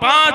5